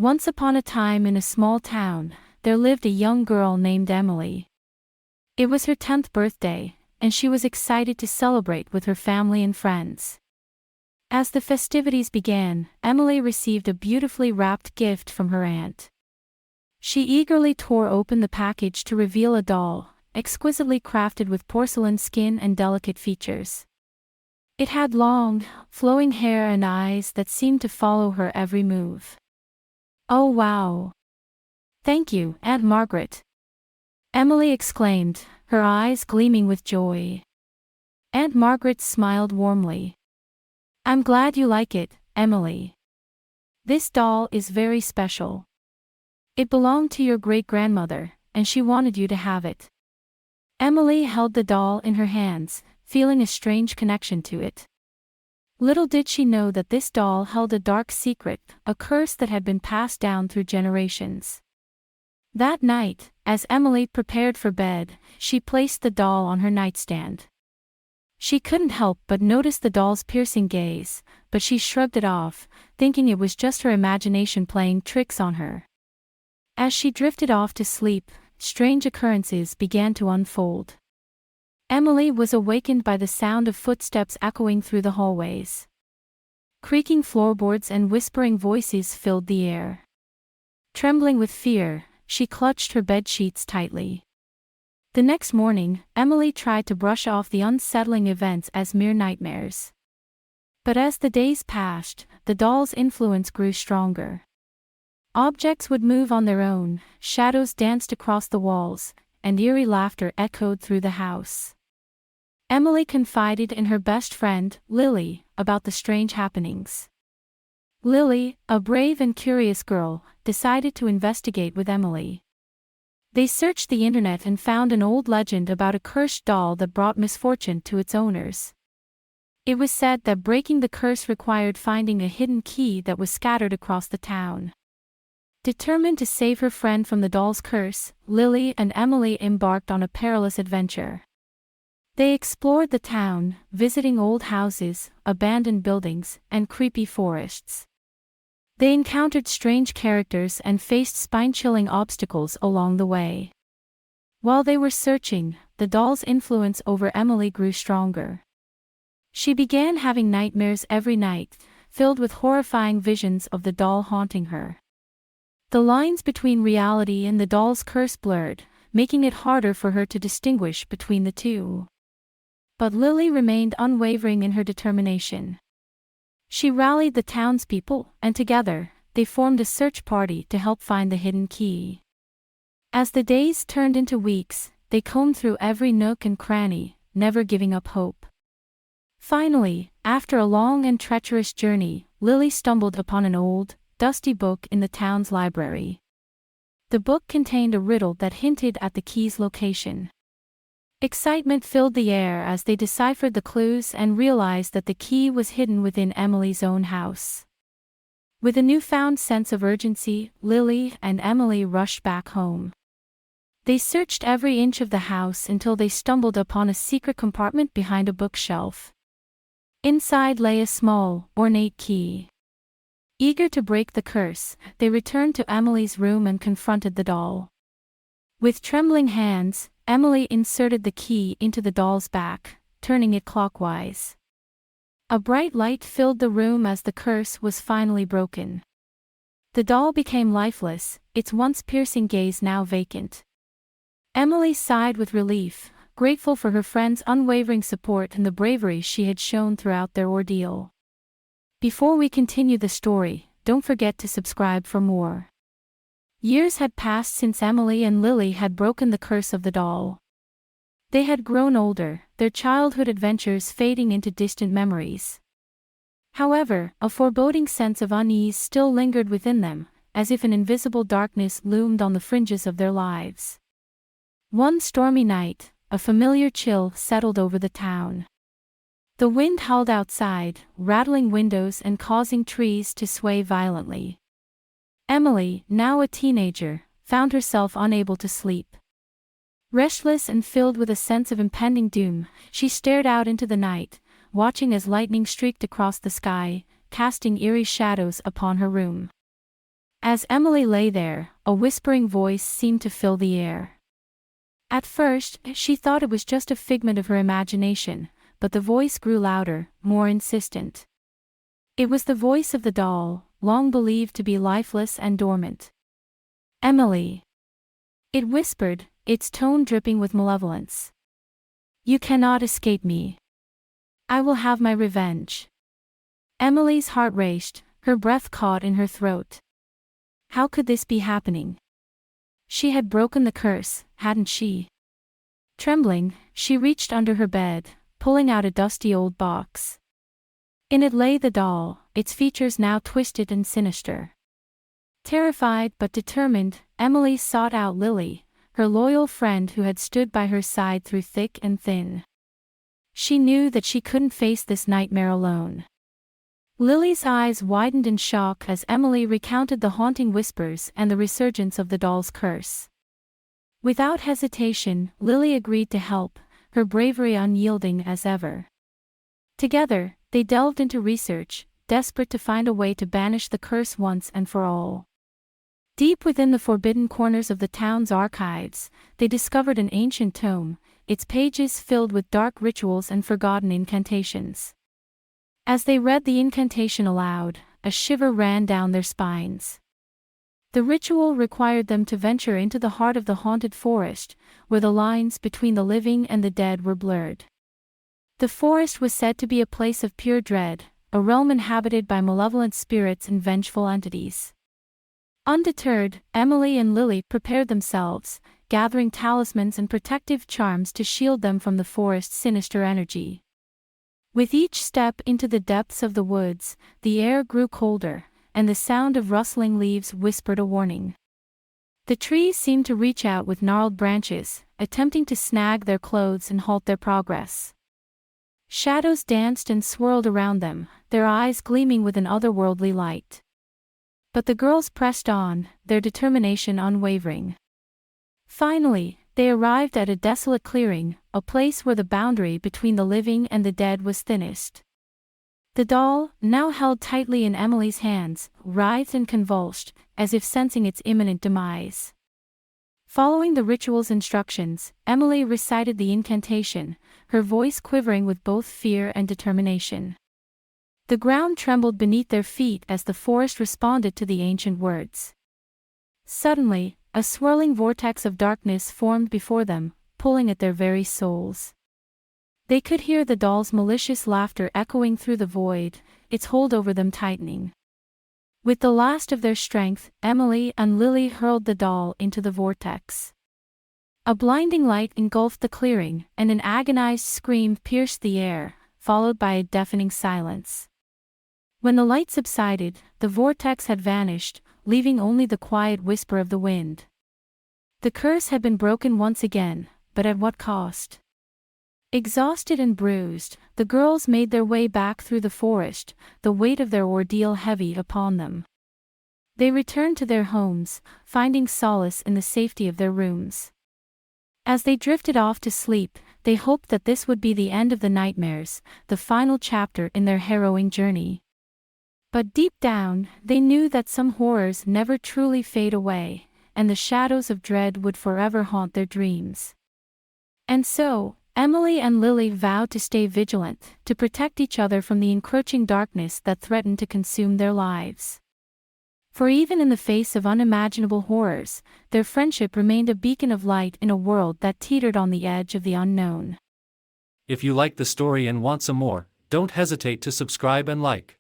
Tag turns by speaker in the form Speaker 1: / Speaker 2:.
Speaker 1: Once upon a time in a small town, there lived a young girl named Emily. It was her 10th birthday, and she was excited to celebrate with her family and friends. As the festivities began, Emily received a beautifully wrapped gift from her aunt. She eagerly tore open the package to reveal a doll, exquisitely crafted with porcelain skin and delicate features. It had long, flowing hair and eyes that seemed to follow her every move. "Oh wow! Thank you, Aunt Margaret!" Emily exclaimed, her eyes gleaming with joy. Aunt Margaret smiled warmly. "I'm glad you like it, Emily. This doll is very special. It belonged to your great-grandmother, and she wanted you to have it." Emily held the doll in her hands, feeling a strange connection to it. Little did she know that this doll held a dark secret, a curse that had been passed down through generations. That night, as Emily prepared for bed, she placed the doll on her nightstand. She couldn't help but notice the doll's piercing gaze, but she shrugged it off, thinking it was just her imagination playing tricks on her. As she drifted off to sleep, strange occurrences began to unfold. Emily was awakened by the sound of footsteps echoing through the hallways. Creaking floorboards and whispering voices filled the air. Trembling with fear, she clutched her bed sheets tightly. The next morning, Emily tried to brush off the unsettling events as mere nightmares. But as the days passed, the doll's influence grew stronger. Objects would move on their own, shadows danced across the walls, and eerie laughter echoed through the house. Emily confided in her best friend, Lily, about the strange happenings. Lily, a brave and curious girl, decided to investigate with Emily. They searched the internet and found an old legend about a cursed doll that brought misfortune to its owners. It was said that breaking the curse required finding a hidden key that was scattered across the town. Determined to save her friend from the doll's curse, Lily and Emily embarked on a perilous adventure. They explored the town, visiting old houses, abandoned buildings, and creepy forests. They encountered strange characters and faced spine-chilling obstacles along the way. While they were searching, the doll's influence over Emily grew stronger. She began having nightmares every night, filled with horrifying visions of the doll haunting her. The lines between reality and the doll's curse blurred, making it harder for her to distinguish between the two. But Lily remained unwavering in her determination. She rallied the townspeople, and together, they formed a search party to help find the hidden key. As the days turned into weeks, they combed through every nook and cranny, never giving up hope. Finally, after a long and treacherous journey, Lily stumbled upon an old, dusty book in the town's library. The book contained a riddle that hinted at the key's location. Excitement filled the air as they deciphered the clues and realized that the key was hidden within Emily's own house. With a newfound sense of urgency, Lily and Emily rushed back home. They searched every inch of the house until they stumbled upon a secret compartment behind a bookshelf. Inside lay a small, ornate key. Eager to break the curse, they returned to Emily's room and confronted the doll. With trembling hands, Emily inserted the key into the doll's back, turning it clockwise. A bright light filled the room as the curse was finally broken. The doll became lifeless, its once piercing gaze now vacant. Emily sighed with relief, grateful for her friend's unwavering support and the bravery she had shown throughout their ordeal. Before we continue the story, don't forget to subscribe for more. Years had passed since Emily and Lily had broken the curse of the doll. They had grown older, their childhood adventures fading into distant memories. However, a foreboding sense of unease still lingered within them, as if an invisible darkness loomed on the fringes of their lives. One stormy night, a familiar chill settled over the town. The wind howled outside, rattling windows and causing trees to sway violently. Emily, now a teenager, found herself unable to sleep. Restless and filled with a sense of impending doom, she stared out into the night, watching as lightning streaked across the sky, casting eerie shadows upon her room. As Emily lay there, a whispering voice seemed to fill the air. At first, she thought it was just a figment of her imagination, but the voice grew louder, more insistent. It was the voice of the doll, long believed to be lifeless and dormant. Emily. It whispered, its tone dripping with malevolence. You cannot escape me. I will have my revenge. Emily's heart raced, her breath caught in her throat. How could this be happening? She had broken the curse, hadn't she? Trembling, she reached under her bed, pulling out a dusty old box. In it lay the doll, its features now twisted and sinister. Terrified but determined, Emily sought out Lily, her loyal friend who had stood by her side through thick and thin. She knew that she couldn't face this nightmare alone. Lily's eyes widened in shock as Emily recounted the haunting whispers and the resurgence of the doll's curse. Without hesitation, Lily agreed to help, her bravery unyielding as ever. Together, they delved into research, desperate to find a way to banish the curse once and for all. Deep within the forbidden corners of the town's archives, they discovered an ancient tome, its pages filled with dark rituals and forgotten incantations. As they read the incantation aloud, a shiver ran down their spines. The ritual required them to venture into the heart of the haunted forest, where the lines between the living and the dead were blurred. The forest was said to be a place of pure dread, a realm inhabited by malevolent spirits and vengeful entities. Undeterred, Emily and Lily prepared themselves, gathering talismans and protective charms to shield them from the forest's sinister energy. With each step into the depths of the woods, the air grew colder, and the sound of rustling leaves whispered a warning. The trees seemed to reach out with gnarled branches, attempting to snag their clothes and halt their progress. Shadows danced and swirled around them, their eyes gleaming with an otherworldly light. But the girls pressed on, their determination unwavering. Finally, they arrived at a desolate clearing, a place where the boundary between the living and the dead was thinnest. The doll, now held tightly in Emily's hands, writhed and convulsed, as if sensing its imminent demise. Following the ritual's instructions, Emily recited the incantation, her voice quivering with both fear and determination. The ground trembled beneath their feet as the forest responded to the ancient words. Suddenly, a swirling vortex of darkness formed before them, pulling at their very souls. They could hear the doll's malicious laughter echoing through the void, its hold over them tightening. With the last of their strength, Emily and Lily hurled the doll into the vortex. A blinding light engulfed the clearing, and an agonized scream pierced the air, followed by a deafening silence. When the light subsided, the vortex had vanished, leaving only the quiet whisper of the wind. The curse had been broken once again, but at what cost? Exhausted and bruised, the girls made their way back through the forest, the weight of their ordeal heavy upon them. They returned to their homes, finding solace in the safety of their rooms. As they drifted off to sleep, they hoped that this would be the end of the nightmares, the final chapter in their harrowing journey. But deep down, they knew that some horrors never truly fade away, and the shadows of dread would forever haunt their dreams. And so, Emily and Lily vowed to stay vigilant, to protect each other from the encroaching darkness that threatened to consume their lives. For even in the face of unimaginable horrors, their friendship remained a beacon of light in a world that teetered on the edge of the unknown.
Speaker 2: If you like the story and want some more, don't hesitate to subscribe and like.